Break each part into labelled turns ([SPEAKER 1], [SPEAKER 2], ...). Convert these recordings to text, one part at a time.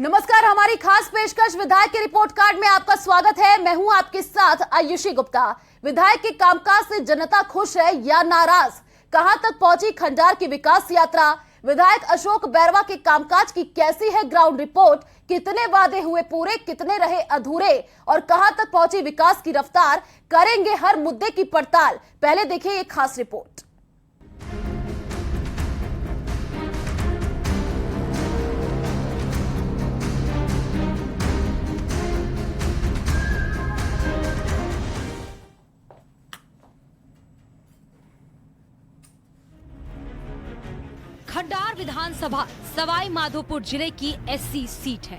[SPEAKER 1] नमस्कार, हमारी खास पेशकश विधायक के रिपोर्ट कार्ड में आपका स्वागत है। मैं हूं आपके साथ आयुषी गुप्ता। विधायक के कामकाज से जनता खुश है या नाराज? कहां तक पहुंची खंडार की विकास यात्रा? विधायक अशोक बैरवा के कामकाज की कैसी है ग्राउंड रिपोर्ट? कितने वादे हुए पूरे, कितने रहे अधूरे और कहां तक पहुंची विकास की रफ्तार? करेंगे हर मुद्दे की पड़ताल। पहले देखिए ये खास रिपोर्ट।
[SPEAKER 2] खंडार विधानसभा सवाई माधोपुर जिले की एससी सीट है।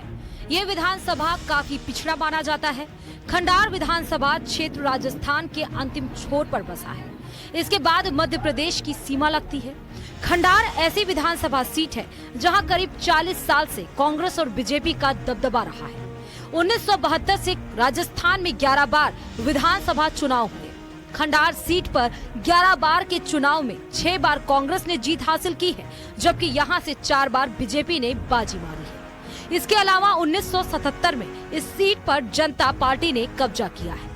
[SPEAKER 2] ये विधानसभा काफी पिछड़ा माना जाता है। खंडार विधानसभा क्षेत्र राजस्थान के अंतिम छोर पर बसा है। इसके बाद मध्य प्रदेश की सीमा लगती है। खंडार ऐसी विधानसभा सीट है जहां करीब 40 साल से कांग्रेस और बीजेपी का दबदबा रहा है। 1972 से राजस्थान में 11 बार विधानसभा चुनाव हुए। खंडार सीट पर 11 बार के चुनाव में 6 बार कांग्रेस ने जीत हासिल की है, जबकि यहां से 4 बार बीजेपी ने बाजी मारी है। इसके अलावा 1977 में इस सीट पर जनता पार्टी ने कब्जा किया है।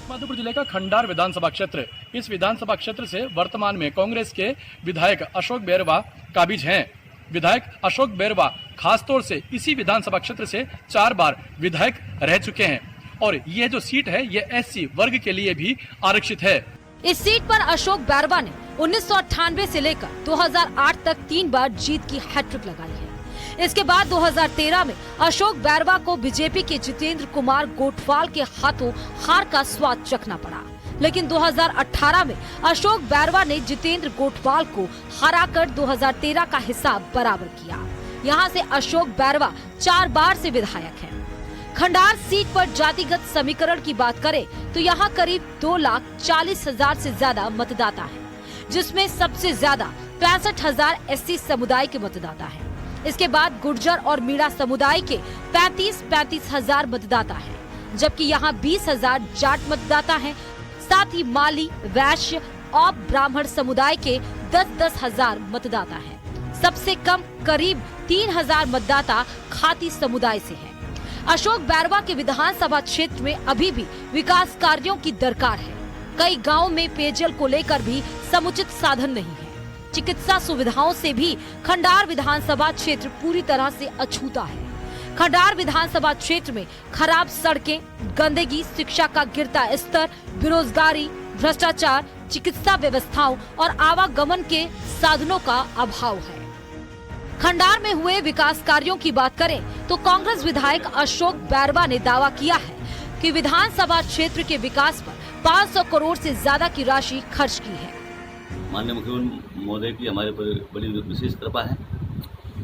[SPEAKER 3] माधोपुर जिले का खंडार विधानसभा क्षेत्र, इस विधानसभा क्षेत्र से वर्तमान में कांग्रेस के विधायक अशोक बैरवा काबिज हैं। विधायक अशोक बैरवा खासतौर से इसी विधानसभा क्षेत्र से 4 बार विधायक रह चुके हैं और यह जो सीट है ये एससी वर्ग के लिए भी आरक्षित है।
[SPEAKER 2] इस सीट पर अशोक बैरवा ने 1998 से लेकर 2008 तक 3 बार जीत की हैट्रिक लगाई है। इसके बाद 2013 में अशोक बैरवा को बीजेपी के जितेंद्र कुमार गोठवाल के हाथों हार का स्वाद चखना पड़ा, लेकिन 2018 में अशोक बैरवा ने जितेंद्र गोठवाल को हराकर 2013 का हिसाब बराबर किया। यहाँ से अशोक बैरवा 4 बार से विधायक है। खंडार सीट पर जातिगत समीकरण की बात करें तो यहाँ करीब 2,40,000 से ज्यादा मतदाता है, जिसमें सबसे ज्यादा 65,000 एससी समुदाय के मतदाता हैं। इसके बाद गुर्जर और मीणा समुदाय के 35,000 मतदाता हैं, जबकि यहाँ 20,000 जाट मतदाता हैं। साथ ही माली, वैश्य और ब्राह्मण समुदाय के 10,000 मतदाता हैं। सबसे कम करीब 3,000 मतदाता खाती समुदाय से है। अशोक बैरवा के विधानसभा क्षेत्र में अभी भी विकास कार्यों की दरकार है। कई गांवों में पेयजल को लेकर भी समुचित साधन नहीं है। चिकित्सा सुविधाओं से भी खंडार विधानसभा क्षेत्र पूरी तरह से अछूता है। खंडार विधानसभा क्षेत्र में खराब सड़कें, गंदगी, शिक्षा का गिरता स्तर, बेरोजगारी, भ्रष्टाचार, चिकित्सा व्यवस्थाओं और आवागमन के साधनों का अभाव है। खंडार में हुए विकास कार्यों की बात करें तो कांग्रेस विधायक अशोक बैरवा ने दावा किया है कि विधानसभा क्षेत्र के विकास पर 500 करोड़ से ज्यादा की राशि खर्च की है।
[SPEAKER 4] माननीय मुख्यमंत्री महोदय की हमारे पर बड़ी विशेष कृपा है।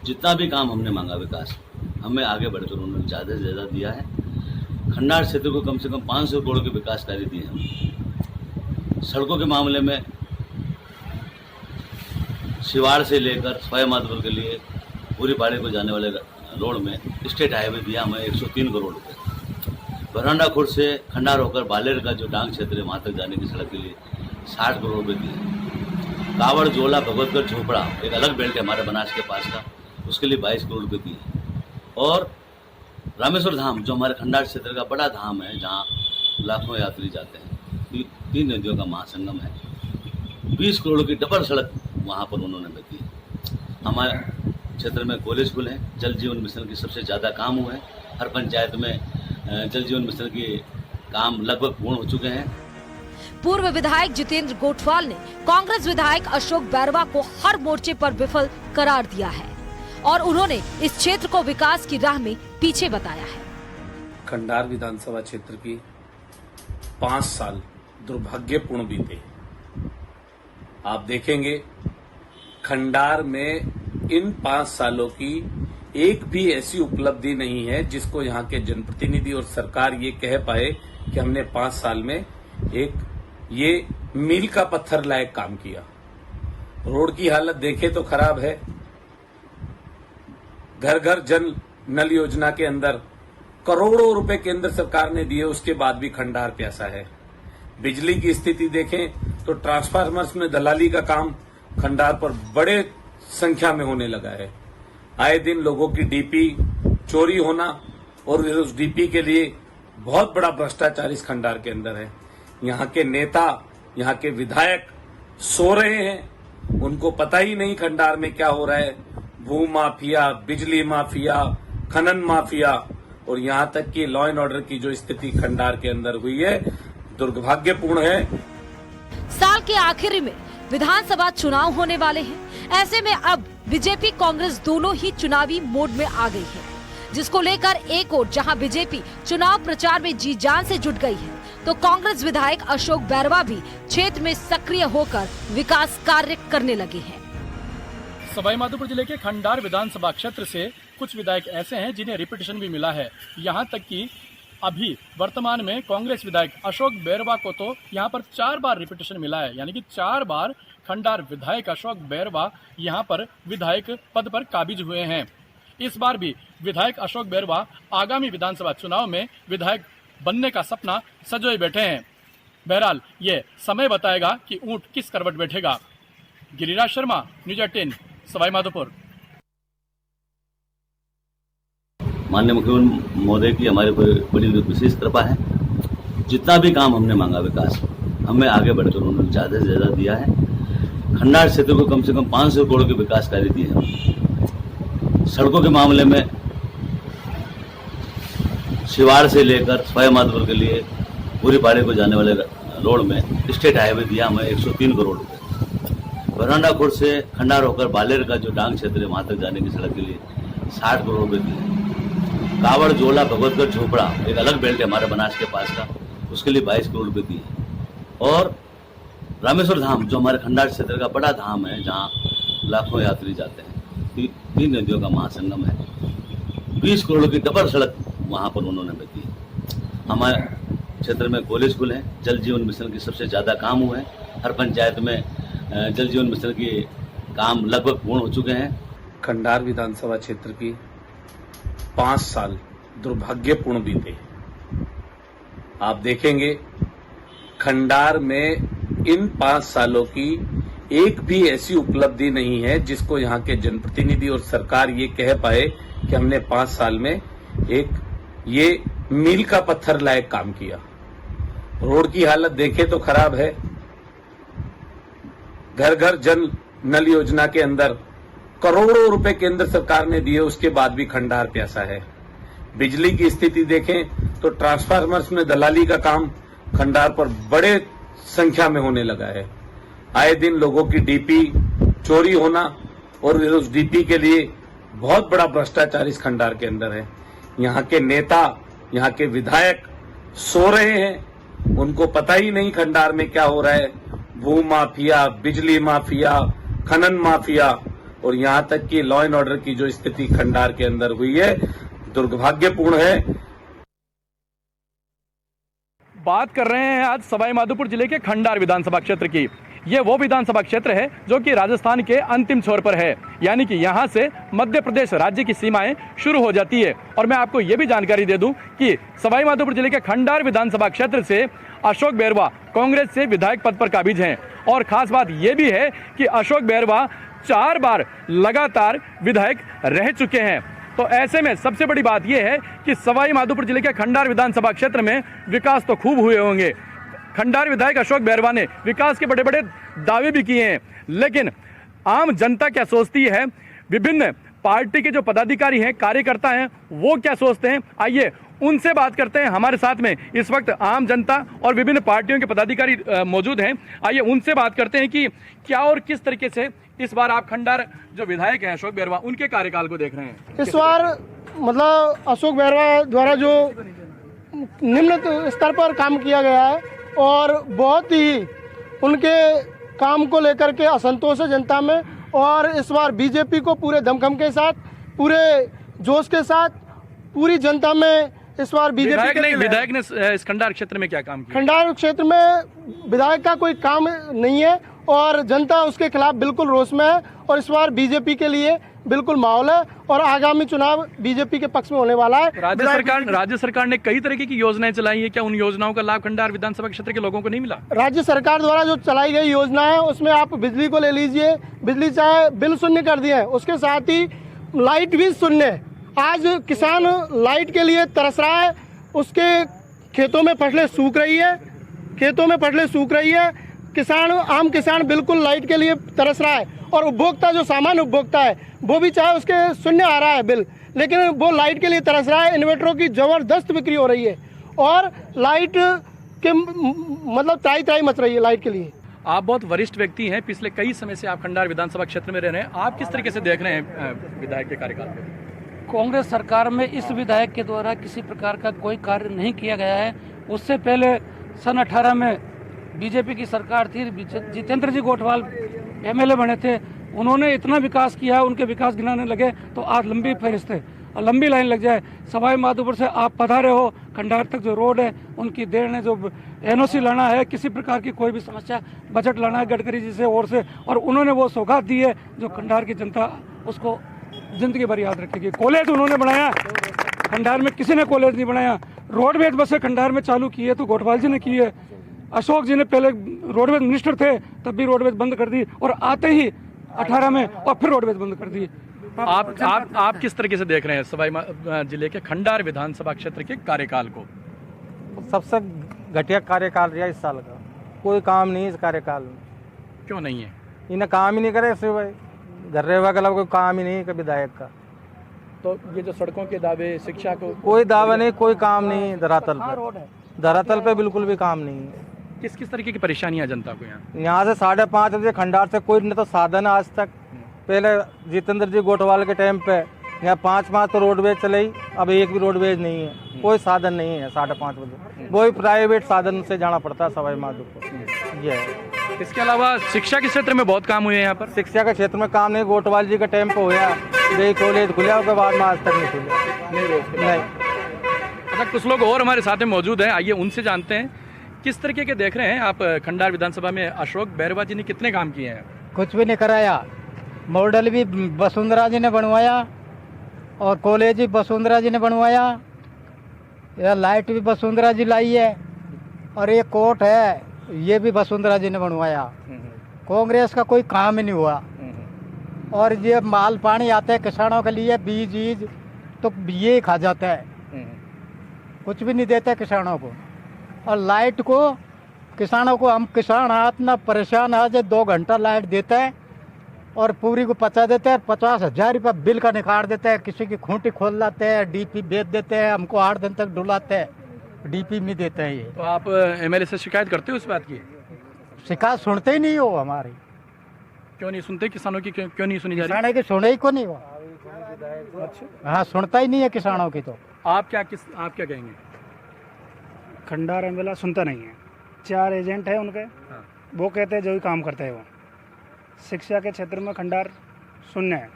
[SPEAKER 4] जितना भी काम हमने मांगा विकास, हमें आगे बढ़कर उन्होंने ज्यादा से ज्यादा दिया है। खंडार क्षेत्र को कम से कम 500 करोड़ के विकास कार्य दिए हैं। सड़कों के मामले में शिवाड़ से लेकर सवाई माधोपुर के लिए पूरी पाड़े को जाने वाले रोड में स्टेट हाईवे दिया हमें 103 करोड़ रुपए। बरंडा खुर्द से खंडार होकर बालेर का जो डांग क्षेत्र है वहाँ तक जाने की सड़क के लिए 60 करोड़ रुपए दिए। कावड़, जोला, भगवतगढ़, झोपड़ा एक अलग बेल्ट है हमारे बनास के पास का, उसके लिए 22 करोड़ रुपए दिए। और रामेश्वर धाम जो हमारे खंडार क्षेत्र का बड़ा धाम है, जहाँ लाखों यात्री जाते हैं, 3 नदियों का महासंगम है, 20 करोड़ की डबल सड़क वहाँ पर उन्होंने दी। हमारे क्षेत्र में कॉलेज खुले हैं। जल जीवन मिशन की सबसे ज़्यादा काम हुए हैं। हर पंचायत में जल जीवन मिशन के काम लगभग पूर्ण हो चुके हैं।
[SPEAKER 2] पूर्व विधायक जितेंद्र गोठवाल ने कांग्रेस विधायक अशोक बैरवा को हर मोर्चे पर विफल करार दिया है और उन्होंने इस क्षेत्र को विकास की राह में पीछे बताया है।
[SPEAKER 5] खंडार विधानसभा क्षेत्र की 5 साल दुर्भाग्यपूर्ण बीते। आप देखेंगे खंडार में इन 5 सालों की एक भी ऐसी उपलब्धि नहीं है जिसको यहाँ के जनप्रतिनिधि और सरकार ये कह पाए कि हमने 5 साल में एक ये मील का पत्थर लायक काम किया। रोड की हालत देखे तो खराब है। घर घर जल नल योजना के अंदर करोड़ों रुपए केंद्र सरकार ने दिए, उसके बाद भी खंडार प्यासा है। बिजली की स्थिति देखें तो ट्रांसफार्मर्स में दलाली का काम खंडार पर बड़े संख्या में होने लगा है। आए दिन लोगों की डीपी चोरी होना और उस डीपी के लिए बहुत बड़ा भ्रष्टाचार इस खंडार के अंदर है। यहाँ के नेता, यहाँ के विधायक सो रहे हैं, उनको पता ही नहीं खंडार में क्या हो रहा है। भू माफिया, बिजली माफिया, खनन माफिया और यहाँ तक कि लॉ एंड ऑर्डर की जो स्थिति खंडार के अंदर हुई है, दुर्भाग्यपूर्ण है।
[SPEAKER 2] साल के आखिर में विधानसभा चुनाव होने वाले हैं। ऐसे में अब बीजेपी कांग्रेस दोनों ही चुनावी मोड में आ गई है, जिसको लेकर एक ओर जहां बीजेपी चुनाव प्रचार में जी जान से जुट गई है, तो कांग्रेस विधायक अशोक बैरवा भी क्षेत्र में सक्रिय होकर विकास कार्य करने लगे हैं।
[SPEAKER 3] सवाईमाधोपुर जिले के खंडार विधानसभा क्षेत्र से कुछ विधायक ऐसे हैं जिन्हें रिपीटेशन भी मिला है। यहाँ तक कि अभी वर्तमान में कांग्रेस विधायक अशोक बैरवा को तो यहाँ पर 4 बार रिपीटेशन मिला है, यानी कि 4 बार खंडार विधायक अशोक बैरवा यहाँ पर विधायक पद पर काबिज हुए हैं। इस बार भी विधायक अशोक बैरवा आगामी विधानसभा चुनाव में विधायक बनने का सपना सजोए बैठे हैं। बहरहाल ये समय बताएगा कि ऊंट किस करवट बैठेगा। गिरिराज शर्मा, न्यूज़ 18, सवाईमाधोपुर।
[SPEAKER 4] माननीय मुख्यमंत्री महोदय की हमारे पर बड़ी विशेष कृपा है। जितना भी काम हमने मांगा विकास, हमें आगे बढ़कर उन्होंने ज़्यादा से ज़्यादा दिया है। खंडार क्षेत्र को कम से कम 500 करोड़ के विकास कार्य दिए हैं। सड़कों के मामले में शिवाड़ से लेकर सवाईमाधोपुर के लिए पूरी पाड़े को जाने वाले रोड में स्टेट हाईवे दिया हमें 103 करोड़ रुपये। बरंडा खुर्द से खंडार होकर बालेर का जो डांग क्षेत्र है वहाँ तक जाने की सड़क के लिए 60 करोड़ रुपये दिए। कावड़, जोला, भगवतगढ़, झोपड़ा एक अलग बेल्ट है हमारे बनास के पास का, उसके लिए 22 करोड़ रुपये दिए। और रामेश्वर धाम जो हमारे खंडार क्षेत्र का बड़ा धाम है, जहाँ लाखों यात्री जाते हैं, 3 नदियों का महासंगम है, 20 करोड़ की डबल सड़क वहाँ पर उन्होंने दी है। हमारे क्षेत्र में कॉलेज खुले हैं, जल जीवन मिशन के सबसे ज़्यादा काम हुए हैं। हर पंचायत में जल जीवन मिशन के काम लगभग पूर्ण हो चुके हैं।
[SPEAKER 5] खंडार विधानसभा क्षेत्र की 5 साल दुर्भाग्यपूर्ण बीते। आप देखेंगे खंडार में इन 5 सालों की एक भी ऐसी उपलब्धि नहीं है जिसको यहाँ के जनप्रतिनिधि और सरकार ये कह पाए कि हमने 5 साल में एक ये मील का पत्थर लायक काम किया। रोड की हालत देखें तो खराब है। घर घर जल नल योजना के अंदर करोड़ों रुपए केंद्र सरकार ने दिए, उसके बाद भी खंडार प्यासा है। बिजली की स्थिति देखें तो ट्रांसफार्मर्स में दलाली का काम खंडार पर बड़े संख्या में होने लगा है। आए दिन लोगों की डीपी चोरी होना और उस डीपी के लिए बहुत बड़ा भ्रष्टाचार इस खंडार के अंदर है। यहाँ के नेता, यहाँ के विधायक सो रहे हैं, उनको पता ही नहीं खंडार में क्या हो रहा है। भू माफिया, बिजली माफिया, खनन माफिया और यहाँ तक कि लॉ एंड ऑर्डर की जो स्थिति खंडार के अंदर हुई है, दुर्भाग्यपूर्ण है।
[SPEAKER 3] बात कर रहे हैं आज सवाईमाधोपुर जिले के खंडार विधानसभा क्षेत्र की। ये वो विधानसभा क्षेत्र है जो कि राजस्थान के अंतिम छोर पर है, यानी कि यहाँ से मध्य प्रदेश राज्य की सीमाएं शुरू हो जाती है। और मैं आपको ये भी जानकारी दे दूं कि सवाईमाधोपुर जिले के खंडार विधानसभा क्षेत्र से अशोक बैरवा कांग्रेस से विधायक पद पर काबिज हैं। और खास बात यह भी है कि अशोक बैरवा 4 बार लगातार विधायक रह चुके हैं। तो ऐसे में सबसे बड़ी बात यह है कि सवाईमाधोपुर जिले के खंडार विधानसभा क्षेत्र में विकास तो खूब हुए होंगे। खंडार विधायक अशोक बैरवा ने विकास के बड़े बड़े दावे भी किए हैं, लेकिन आम जनता क्या सोचती है, विभिन्न पार्टी के जो पदाधिकारी हैं, कार्यकर्ता हैं, वो क्या सोचते हैं, आइए उनसे बात करते हैं। हमारे साथ में इस वक्त आम जनता और विभिन्न पार्टियों के पदाधिकारी मौजूद हैं। आइए उनसे बात करते हैं कि क्या और किस तरीके से इस बार आप खंडार जो विधायक हैं अशोक बैरवा, उनके कार्यकाल को देख रहे हैं।
[SPEAKER 6] इस बार मतलब अशोक बैरवा द्वारा जो निम्न स्तर पर काम किया गया है और बहुत ही उनके काम को लेकर के असंतोष है जनता में। और इस बार बीजेपी को पूरे दमखम के साथ, पूरे जोश के साथ पूरी जनता में इस बार बीजेपी
[SPEAKER 3] विधायक ने इस खंडार क्षेत्र में क्या काम किया?
[SPEAKER 6] खंडार क्षेत्र में विधायक का कोई काम नहीं है और जनता उसके खिलाफ बिल्कुल रोष में है। और इस बार बीजेपी के लिए बिल्कुल माहौल है और आगामी चुनाव बीजेपी के पक्ष में होने वाला है।
[SPEAKER 3] राज्य सरकार ने कई तरह की योजनाएं चलाई है, क्या उन योजनाओं का लाभ खंडार विधानसभा क्षेत्र के लोगों को नहीं मिला?
[SPEAKER 6] राज्य सरकार द्वारा जो चलाई गई योजना है उसमें आप बिजली को ले लीजिए, बिजली चाहे बिल शून्य कर दिए हैं, उसके साथ ही लाइट भी शून्य। आज किसान लाइट के लिए तरस रहा है, उसके खेतों में फसलें सूख रही है, किसान आम किसान बिल्कुल लाइट के लिए तरस रहा है। और उपभोक्ता जो सामान्य उपभोक्ता है वो भी चाहे उसके शून्य आ रहा है बिल, लेकिन वो लाइट के लिए तरस रहा है। इन्वर्टरों की ज़बरदस्त बिक्री हो रही है और लाइट के मतलब त्राई मच रही है लाइट के लिए।
[SPEAKER 3] आप बहुत वरिष्ठ व्यक्ति हैं, पिछले कई समय से आप खंडार विधानसभा क्षेत्र में रह रहे हैं, आप किस तरीके से देख रहे हैं विधायक के कार्यकाल को?
[SPEAKER 7] कांग्रेस सरकार में इस विधायक के द्वारा किसी प्रकार का कोई कार्य नहीं किया गया है। उससे पहले सन 18 में बीजेपी की सरकार थी, जितेंद्र जी गोठवाल एमएलए बने थे, उन्होंने इतना विकास किया, उनके विकास गिनाने लगे तो आज लंबी फहरिस्त है और लंबी लाइन लग जाए। सवाई माधोपुर से आप पधारे हो, खंडार तक जो रोड है उनकी देर ने जो एनओसी लाना है, किसी प्रकार की कोई भी समस्या, बजट लाना है गडकरी जी से और उन्होंने वो सौगात दी है जो खंडार की जनता उसको जिंदगी भर याद रखेगी। कॉलेज उन्होंने बनाया, खंडार में किसी ने कॉलेज नहीं बनाया। रोडवेज बसें खंडार में चालू की है तो गोठवाल जी ने की है। अशोक जी ने पहले रोडवेज मिनिस्टर थे तब भी रोडवेज बंद कर दी और आते ही 18 में और फिर रोडवेज बंद कर दी।
[SPEAKER 3] आप किस तरीके से देख रहे हैं सवाई जिले के खंडार विधानसभा क्षेत्र के कार्यकाल को?
[SPEAKER 8] सबसे घटिया कार्यकाल रहा इस साल का, कोई काम नहीं इस कार्यकाल में।
[SPEAKER 3] क्यों नहीं है?
[SPEAKER 8] इन्हें काम ही नहीं करे, सिवाय घर रेवा के अलावा कोई काम ही नहीं है विधायक का।
[SPEAKER 3] तो ये जो सड़कों के दावे, शिक्षा को,
[SPEAKER 8] कोई दावा नहीं, कोई काम नहीं धरातल पे बिल्कुल भी काम नहीं है।
[SPEAKER 3] किस तरीके की परेशानियां जनता को
[SPEAKER 8] यहाँ से 5:30 बजे खंडार से कोई न तो साधन है आज तक। पहले जितेंद्र जी गोठवाल के टाइम पे यहाँ 5 तो रोडवेज चलाई, अब एक भी रोडवेज नहीं है, कोई साधन नहीं है 5:30 बजे, वही प्राइवेट साधन से जाना पड़ता है सवाई माधोपुर। ये है।
[SPEAKER 3] इसके अलावा शिक्षा के क्षेत्र में बहुत काम हुए हैं यहाँ पर।
[SPEAKER 8] शिक्षा के क्षेत्र में काम नहीं, गोठवाल जी के टाइम पे हुआ, कॉलेज खुला, उसके बाद में आज तक नहीं खुले। नहीं।
[SPEAKER 3] अच्छा, कुछ लोग और हमारे साथ में मौजूद हैं, आइए उनसे जानते हैं किस तरीके के देख रहे हैं आप खंडार विधानसभा में अशोक बैरवा जी ने कितने काम किए हैं?
[SPEAKER 9] कुछ भी नहीं कराया। मॉडल भी वसुंधरा जी ने बनवाया और कॉलेज भी वसुंधरा जी ने बनवाया, या लाइट भी वसुंधरा जी लाई है और ये कोर्ट है ये भी वसुंधरा जी ने बनवाया। कांग्रेस का कोई काम ही नहीं हुआ। और ये माल पानी आते हैं किसानों के लिए, बीज तो ये खा जाता है, कुछ भी नहीं देते किसानों को। और लाइट को किसानों को, हम किसान इतना परेशान आज 2 घंटा लाइट देता है और पूरी को पचा देते हैं, 50,000 रुपये बिल का निकाल देते हैं, किसी की खूंटी खोल लाते हैं, डीपी बेच देते हैं, हमको 8 दिन तक डुलाते हैं, डीपी नहीं देते हैं। ये
[SPEAKER 3] तो आप एमएलए से शिकायत करते हो इस बात की?
[SPEAKER 9] शिकायत सुनते ही नहीं हो हमारी।
[SPEAKER 3] क्यों नहीं सुनते? किसानों की क्यों नहीं सुनी जा रही?
[SPEAKER 9] किसानों की सुने ही को नहीं हो। हाँ, सुनता ही नहीं है किसानों की। तो
[SPEAKER 3] आप क्या कहेंगे?
[SPEAKER 10] खंडार एमएलए सुनता नहीं है। 4 एजेंट है उनके, वो कहते हैं जो भी काम करते हैं वो। शिक्षा के क्षेत्र में खंडार शून्य है,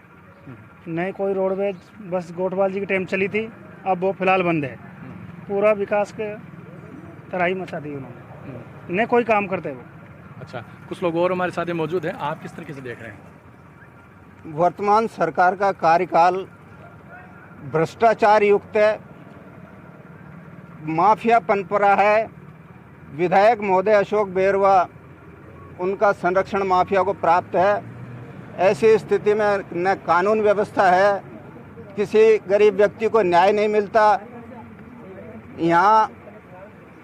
[SPEAKER 10] नहीं कोई रोडवेज, बस गोठवाल जी की टाइम चली थी, अब वो फिलहाल बंद है। पूरा विकास के तराई मचा दी उन्होंने, नहीं कोई काम करते वो।
[SPEAKER 3] अच्छा, कुछ लोग और हमारे साथ में मौजूद हैं, आप किस तरीके से देख रहे हैं?
[SPEAKER 11] वर्तमान सरकार का कार्यकाल भ्रष्टाचार युक्त है, माफिया पनपरा है। विधायक महोदय अशोक बैरवा, उनका संरक्षण माफिया को प्राप्त है। ऐसी स्थिति में न कानून व्यवस्था है, किसी गरीब व्यक्ति को न्याय नहीं मिलता। यहाँ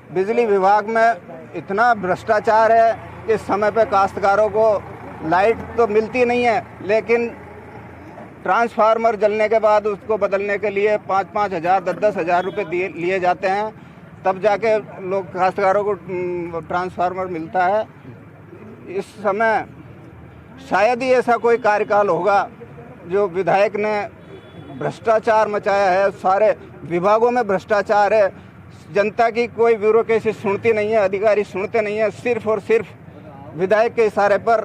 [SPEAKER 11] बिजली विभाग में इतना भ्रष्टाचार है कि समय पे काश्तकारों को लाइट तो मिलती नहीं है, लेकिन ट्रांसफार्मर जलने के बाद उसको बदलने के लिए 5-5 हज़ार 10-10 हज़ार रुपये लिए जाते हैं, तब जाके लोग काश्तकारों को ट्रांसफार्मर मिलता है। इस समय शायद ही ऐसा कोई कार्यकाल होगा जो विधायक ने भ्रष्टाचार मचाया है। सारे विभागों में भ्रष्टाचार है, जनता की कोई ब्यूरोक्रेसी सुनती नहीं है, अधिकारी सुनते नहीं है, सिर्फ और सिर्फ विधायक के इशारे पर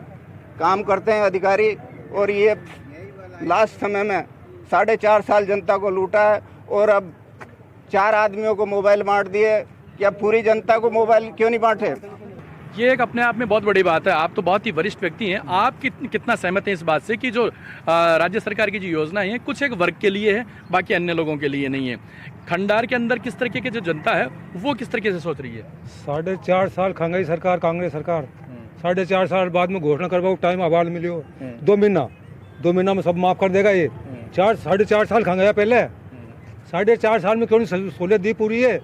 [SPEAKER 11] काम करते हैं अधिकारी। और ये लास्ट समय में 4.5 साल जनता को लूटा है और अब 4 आदमियों को मोबाइल बांट दिए। क्या पूरी जनता को मोबाइल क्यों नहीं बांटे?
[SPEAKER 3] ये एक अपने आप में बहुत बड़ी बात है। आप तो बहुत ही वरिष्ठ व्यक्ति हैं, आप कितना सहमत हैं इस बात से कि जो राज्य सरकार की जो योजनाएं हैं कुछ एक वर्ग के लिए है, बाकी अन्य लोगों के लिए नहीं है? खंडार के अंदर किस तरीके की जो जनता है वो किस तरीके से सोच रही है?
[SPEAKER 12] 4.5 साल खंगाई सरकार, कांग्रेस सरकार, 4.5 साल बाद में घोषणा करवाओ टाइम अवार्ड मिलियो 2 महीना में सब माफ कर देगा। ये 4.5 साल खंगाया पहले, 4.5 साल में क्यों नहीं सहूलियत दी पूरी है?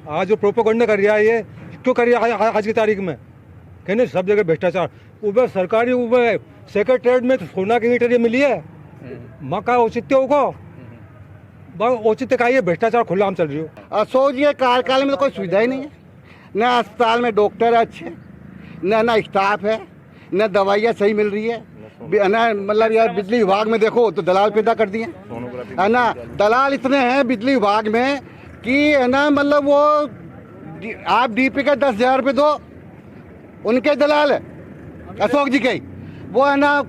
[SPEAKER 12] आज जो प्रोपोगंडा कर रहा है ये क्यों कर रहा है आज की तारीख में? कहने सब जगह भ्रष्टाचार। ऊपर सरकारी ऊपर सेक्रेटरीट में तो सोना की ईंटें मिली है, मका औचित्य होगा, औचित्य का ये भ्रष्टाचार खुला आम चल रही हो।
[SPEAKER 11] अशोक जी के कार्यकाल में तो कोई सुविधा ही नहीं है, न अस्पताल में डॉक्टर है अच्छे, न स्टाफ है, न दवाइयाँ सही मिल रही है, न मतलब यार बिजली विभाग में देखो तो दलाल पैदा कर दिए है ना। दलाल इतने हैं बिजली विभाग में कि है ना, मतलब वो आप डीपी का 10,000 रुपये दो, उनके दलाल है अशोक जी के ही, वो है ना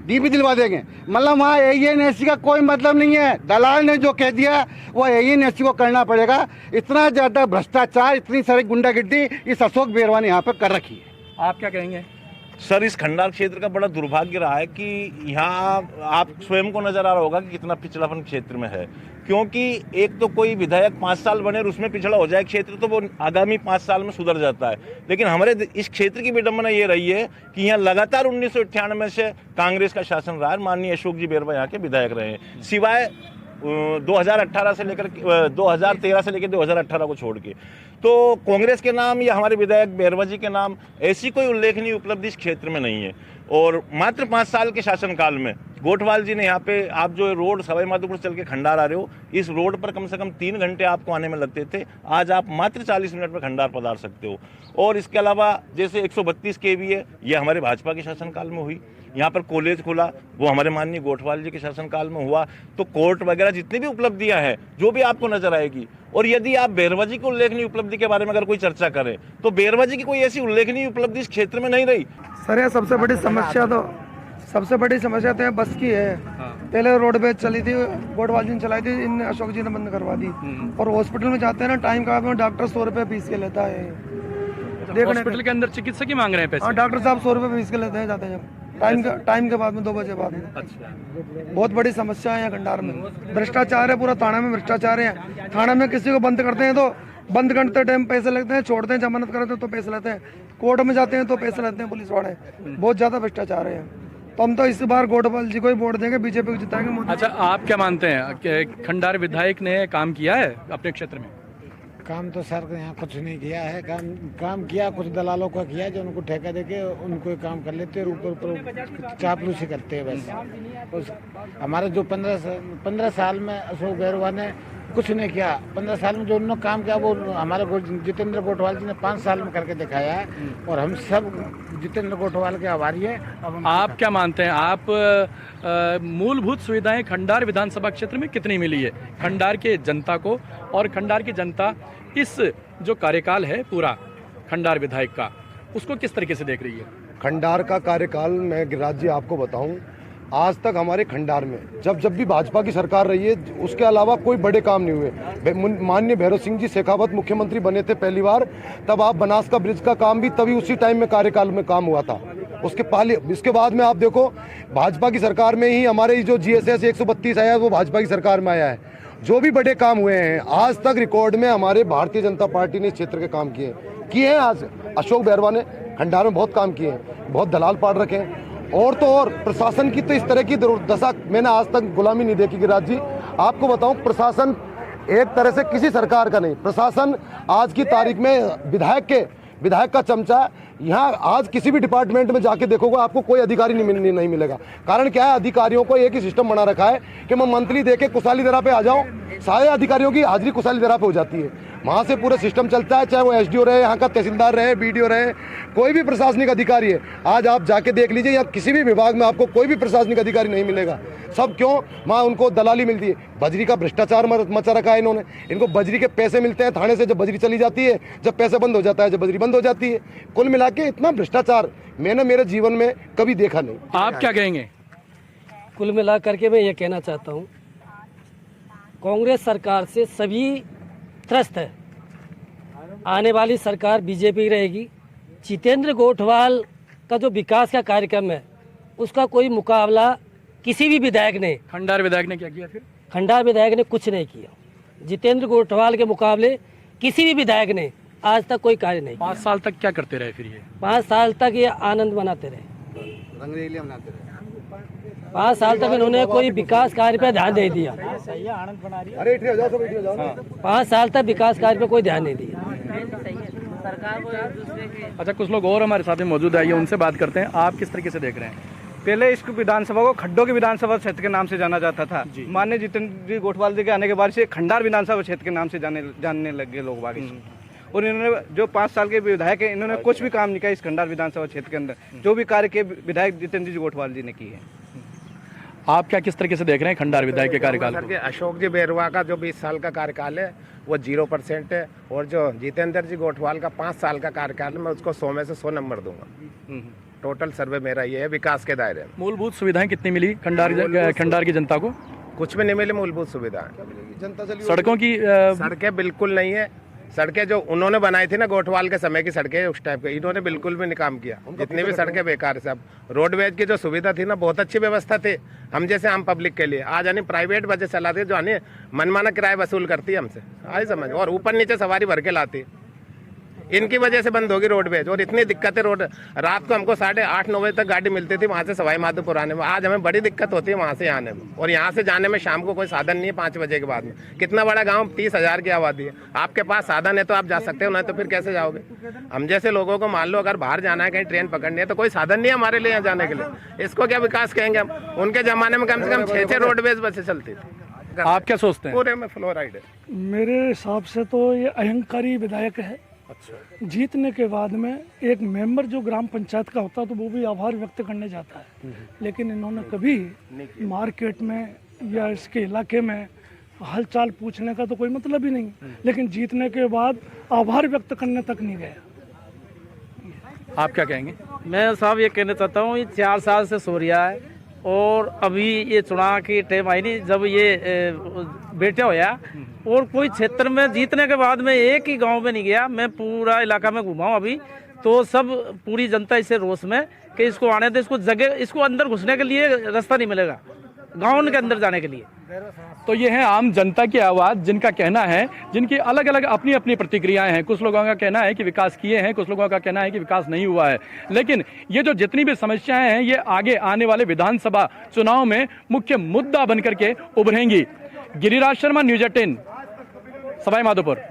[SPEAKER 11] डीपी दिलवा देंगे। मतलब वहाँ AENSC का कोई मतलब नहीं है, दलाल ने जो कह दिया वो AENSC को करना पड़ेगा। इतना ज़्यादा भ्रष्टाचार, इतनी सारी गुंडागिर्दी इस अशोक बेरवा ने यहाँ पर कर रखी है।
[SPEAKER 3] आप क्या कहेंगे?
[SPEAKER 13] सर, इस खंडार क्षेत्र का बड़ा दुर्भाग्य रहा है कि यहाँ आप स्वयं को नजर आ रहा होगा कि कितना पिछड़ापन क्षेत्र में है, क्योंकि एक तो कोई विधायक 5 साल बने और उसमें पिछड़ा हो जाए क्षेत्र तो वो आगामी 5 साल में सुधर जाता है। लेकिन हमारे इस क्षेत्र की विडंबना ये रही है कि यहाँ लगातार 1998 से कांग्रेस का शासन रहा है, माननीय अशोक जी बेरवा यहाँ के विधायक रहे हैं, सिवाय 2013 से लेकर 2018 को छोड़ के। तो कांग्रेस के नाम या हमारे विधायक बेरवा जी के नाम ऐसी कोई उल्लेखनीय उपलब्धि इस क्षेत्र में नहीं है। और मात्र 5 साल के शासनकाल में गोठवाल जी ने यहाँ पे, आप जो रोड सवाई माधोपुर चल के खंडार आ रहे हो, इस रोड पर कम से कम 3 घंटे आपको आने में लगते थे, आज आप मात्र 40 मिनट में खंडार पधार सकते हो। और इसके अलावा जैसे 132 kV है, ये हमारे भाजपा के शासनकाल में हुई। यहाँ पर कॉलेज खुला, वो हमारे माननीय गोठवाल जी के शासनकाल में हुआ। तो कोर्ट वगैरह जितनी भी उपलब्धियां हैं जो भी आपको नजर आएगी। और यदि आप बेरवा जी की उल्लेखनीय उपलब्धि के बारे में अगर कोई चर्चा करें तो बेरवा जी की कोई ऐसी उल्लेखनीय उपलब्धि इस क्षेत्र में नहीं रही।
[SPEAKER 10] सर, ये सबसे बड़ी समस्या तो बस की है। पहले रोडवेज चली थी, गोठवाल जी ने चलाई थी, इन अशोक जी ने बंद करवा दी। और हॉस्पिटल में जाते हैं ना, टाइम का डॉक्टर 100 रुपये फीस के लेता है।
[SPEAKER 3] हॉस्पिटल के अंदर चिकित्सक ही मांग रहे हैं पैसे?
[SPEAKER 10] हाँ, डॉक्टर साहब 100 रुपये फीस के लेते हैं जाते हैं टाइम के बाद में 2 बजे बाद में।
[SPEAKER 3] अच्छा,
[SPEAKER 10] बहुत बड़ी समस्या है यहाँ खंडार में, भ्रष्टाचार है, पूरा थाना में भ्रष्टाचार है। थाना में किसी को बंद करते हैं तो बंद करते टाइम पैसे लगते हैं, छोड़ते हैं जमानत करते हैं तो पैसे लेते हैं, कोर्ट में जाते हैं तो पैसे लेते हैं पुलिस वाले। बहुत ज्यादा भ्रष्टाचार है। तो हम तो इस बार गोठवाल जी को ही वोट देंगे, बीजेपी को जिताएंगे।
[SPEAKER 3] अच्छा, आप क्या मानते हैं कि खंडार विधायक ने काम किया है अपने क्षेत्र में?
[SPEAKER 9] काम तो सर यहाँ कुछ नहीं किया है। काम किया कुछ दलालों का किया, जो उनको ठेका देके उनको काम कर लेते हैं, ऊपर चापलूसी करते हैं बस। हमारे जो 15 साल में अशोक बेरवा ने कुछ नहीं किया। 15 साल में जो उन्होंने काम किया वो हमारे जितेंद्र गोठवाल जी ने 5 साल में करके दिखाया है, और हम सब जितेंद्र गोठवाल के आभारी हैं।
[SPEAKER 3] आप क्या मानते हैं, आप मूलभूत सुविधाएं खंडार विधानसभा क्षेत्र में कितनी मिली है खंडार के जनता को, और खंडार की जनता इस जो कार्यकाल है पूरा खंडार विधायक का, उसको किस तरीके से देख रही है?
[SPEAKER 6] खंडार का कार्यकाल मैं राज्य आपको बताऊं, आज तक हमारे खंडार में जब भी भाजपा की सरकार रही है, उसके अलावा कोई बड़े काम नहीं हुए। माननीय भैरव सिंह जी शेखावत मुख्यमंत्री बने थे पहली बार, तब आप बनास का ब्रिज का काम भी तभी उसी टाइम में कार्यकाल में काम हुआ था। इसके बाद में आप देखो भाजपा की सरकार में ही हमारे जो GSS 132 आया है वो भाजपा की सरकार में आया है। जो भी बड़े काम हुए हैं आज तक रिकॉर्ड में हमारे भारतीय जनता पार्टी ने इस क्षेत्र के काम किए हैं। आज अशोक बेरवा ने खंडार में बहुत काम किए हैं, बहुत दलाल पाड़ रखे हैं। और तो और प्रशासन की तो इस तरह की दशा मैंने आज तक गुलामी नहीं देखी। गिरिराज जी आपको बताऊं, प्रशासन एक तरह से किसी सरकार का नहीं, प्रशासन आज की तारीख में विधायक का चमचा। यहाँ आज किसी भी डिपार्टमेंट में जाके देखोगे आपको कोई अधिकारी नहीं मिलेगा। कारण क्या है, अधिकारियों को एक ही सिस्टम बना रखा है कि मैं मंथली देके कुशाली दरा पे आ जाऊं, सारे अधिकारियों की हाजिरी कुशाली दरा पे हो जाती है। वहाँ से पूरा सिस्टम चलता है, चाहे वो SDO रहे, यहाँ का तहसीलदार रहे, BDO रहे, कोई भी प्रशासनिक अधिकारी है। आज आप जाके देख लीजिए, यहाँ किसी भी विभाग में आपको कोई भी प्रशासनिक अधिकारी नहीं मिलेगा। सब क्यों? वहाँ उनको दलाली मिलती है। बजरी का भ्रष्टाचार मचा रखा है इन्होंने। इनको बजरी के पैसे मिलते हैं थाने से, जब बजरी चली जाती है, जब पैसे बंद हो जाता है, जब बजरी बंद हो जाती है। कुल मिला के इतना भ्रष्टाचार मैंने मेरे जीवन में कभी देखा नहीं।
[SPEAKER 3] आप क्या कहेंगे?
[SPEAKER 7] कुल मिला करके मैं ये कहना चाहता हूँ, कांग्रेस सरकार से सभी त्रस्त है। आने वाली सरकार बीजेपी रहेगी। जितेंद्र गोठवाल का जो विकास का कार्यक्रम है उसका कोई मुकाबला किसी भी विधायक ने,
[SPEAKER 3] खंडार विधायक ने क्या किया? फिर
[SPEAKER 7] खंडार विधायक ने कुछ नहीं किया। जितेंद्र गोठवाल के मुकाबले किसी भी विधायक ने आज तक कोई कार्य नहीं किया।
[SPEAKER 3] 5 साल तक क्या करते रहे फिर ये?
[SPEAKER 7] 5 साल तक ये आनंद मनाते रहे,
[SPEAKER 11] रंगरेलियां मनाते रहे।
[SPEAKER 7] 5 साल तक इन्होंने कोई विकास कार्य पे ध्यान नहीं दिया। 5 साल तक विकास कार्य पे कोई ध्यान नहीं दिया।
[SPEAKER 3] अच्छा, कुछ लोग और हमारे साथ में मौजूद है, उनसे बात करते हैं। आप किस तरीके से देख रहे हैं?
[SPEAKER 8] पहले इस विधानसभा को खड्डों की विधानसभा क्षेत्र के नाम से जाना जाता था। माननीय जितेंद्र जी गोठवाल जी के आने के बाद से खंडार विधानसभा क्षेत्र के नाम से जानने लगे लोग बाग इसको। और इन्होंने जो 5 साल के विधायक है, इन्होंने कुछ भी काम नहीं किया इस खंडार विधानसभा क्षेत्र के अंदर। जो भी कार्य के विधायक जितेंद्र जी गोठवाल जी ने की है।
[SPEAKER 3] आप क्या किस तरीके से देख रहे हैं खंडार विधायक के कार्यकाल को?
[SPEAKER 14] अशोक जी बैरवा का जो 20 साल का कार्यकाल है वो 0% है, और जो जितेंद्र जी गोठवाल का 5 साल का कार्यकाल है, मैं उसको 100 में से 100 नंबर दूंगा। टोटल सर्वे मेरा ये है विकास के दायरे में।
[SPEAKER 3] मूलभूत सुविधाएं कितनी मिली खंडार की जनता को?
[SPEAKER 14] कुछ भी नहीं मिली मूलभूत सुविधाएं।
[SPEAKER 3] सड़कों की
[SPEAKER 14] सड़कें बिल्कुल नहीं है। सड़कें जो उन्होंने बनाई थी ना गोठवाल के समय की सड़कें उस टाइप के, इन्होंने बिल्कुल भी नहीं काम किया। जितनी भी सड़कें बेकार है सब। रोडवेज की जो सुविधा थी ना, बहुत अच्छी व्यवस्था थी हम जैसे आम पब्लिक के लिए। आज यानी प्राइवेट बसें चलाती है जो यानी मनमाना किराया वसूल करती है हमसे, आई समझ, और ऊपर नीचे सवारी भर के लाती। इनकी वजह से बंद होगी रोडवेज। और इतनी दिक्कतें रोड, रात को हमको 8:30-9 बजे तक गाड़ी मिलती थी वहाँ से सवाई माधोपुर आने में। आज हमें बड़ी दिक्कत होती है वहाँ से आने में, और यहाँ से जाने में शाम को कोई साधन नहीं है 5 बजे के बाद में। कितना बड़ा गांव, 30,000 की आबादी है। आपके पास साधन है तो आप जा सकते हो, नहीं तो फिर कैसे जाओगे? हम जैसे लोगों को मान लो अगर बाहर जाना है, कहीं ट्रेन पकड़नी है, तो कोई साधन नहीं है हमारे लिए यहाँ जाने के लिए। इसको क्या विकास कहेंगे हम? उनके जमाने में कम से कम 6 रोडवेज बसें चलती थी।
[SPEAKER 3] आप क्या सोचते हैं?
[SPEAKER 14] पूरे में फ्लोराइड है।
[SPEAKER 10] मेरे हिसाब से तो ये अहंकारी विधायक है।
[SPEAKER 3] अच्छा।
[SPEAKER 10] जीतने के बाद में एक मेंबर जो ग्राम पंचायत का होता है तो वो भी आभार व्यक्त करने जाता है, लेकिन इन्होंने कभी मार्केट में या इसके इलाके में हालचाल पूछने का तो कोई मतलब ही नहीं। लेकिन जीतने के बाद आभार व्यक्त करने तक नहीं गया।
[SPEAKER 3] आप क्या कहेंगे?
[SPEAKER 8] मैं साहब ये कहना चाहता हूँ, ये 4 साल से सो रहा है, और अभी ये चुनाव की टाइम आई नहीं जब ये बेटा होया, और कोई क्षेत्र में जीतने के बाद में एक ही गांव में नहीं गया। मैं पूरा इलाका में घुमा हूँ अभी, तो सब पूरी जनता इसे रोष में कि इसको आने दे, इसको जगह, इसको अंदर घुसने के लिए रास्ता नहीं मिलेगा गांव के अंदर जाने के लिए।
[SPEAKER 3] तो ये है आम जनता की आवाज़, जिनका कहना है, जिनकी अलग अलग अपनी अपनी प्रतिक्रियाएं हैं। कुछ लोगों का कहना है कि विकास किए हैं, कुछ लोगों का कहना है कि विकास नहीं हुआ है। लेकिन ये जो जितनी भी समस्याएं हैं, ये आगे आने वाले विधानसभा चुनाव में मुख्य मुद्दा बनकर के उभरेंगी। गिरिराज शर्मा, न्यूज़ 18, सवाई माधोपुर।